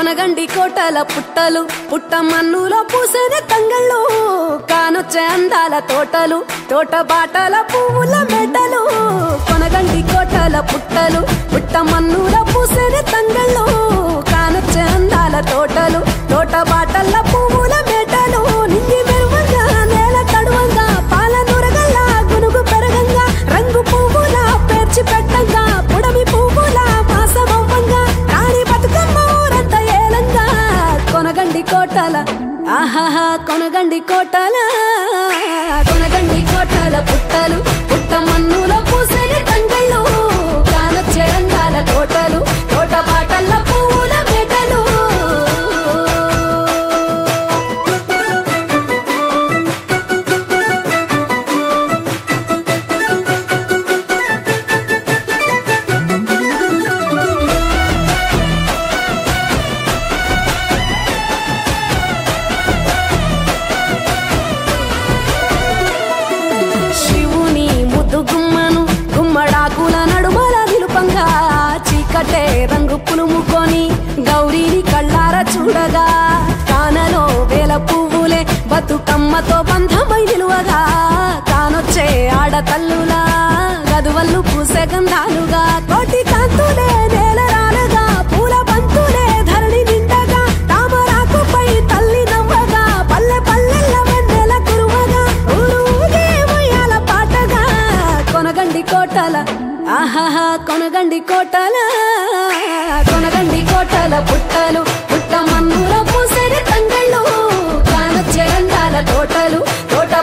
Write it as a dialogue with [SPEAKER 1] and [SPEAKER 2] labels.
[SPEAKER 1] కొనగండి కోటల పుట్టలు పుట్ట మన్నులో పూసేది తంగళ్ళు కానొచ్చే అందాల తోటలు తోట బాటల పువ్వుల మెడలు కొనగండి కోటల పుట్టలు పుట్ట మన్నులో పూసేది తంగళ్ళు కానొచ్చే అందాల తోటలు తోట బాటల పువ్వుల మెడలు నింగి మెరువంగా నేల తడువంగా పాల నురగల్లా గునుగు పెరగంగా రంగు పువ్వుల పేర్చి పెట్టంగా పుడమి పువ్వుల మాసమవ్వంగా రాణి బతుకమ్మ ఊరంత ఏలంగా కొనగండి కోటల ఆహాహా కొనగండి కోటల కొనగండి కోటల పుట్టలు పుట్ట మన్నులో పూసేది తంగళ్ళు కానొచ్చే అందాల తోటలు తోట బాటల పువ్వుల మెడలు చీకటే రంగు పులుముకొని గౌరీని కళ్ళార చూడగా కానలో వేల పువ్వులే బతుకమ్మతో బంధమై నిలువగా కానొచ్చే ఆడతల్లులా గదువల్లు పూసే గంధాలుగా కోటి కాంతులే నేల రాలగా పూల బంతులే ధరణి నిండగా తామరాకుపై తల్లి నవ్వగా పల్లె పల్లెల్ల వెన్నెల కురువగా ఊరు ఊగే ఉయ్యాల పాటగా కొనగండి కోటల ఆహాహా కొనగండి కోటల కొనగండి కోటల పుట్టలు పుట్ట మన్నులో పూసేది తంగళ్ళు కానొచ్చే అందాల తోటలు తోట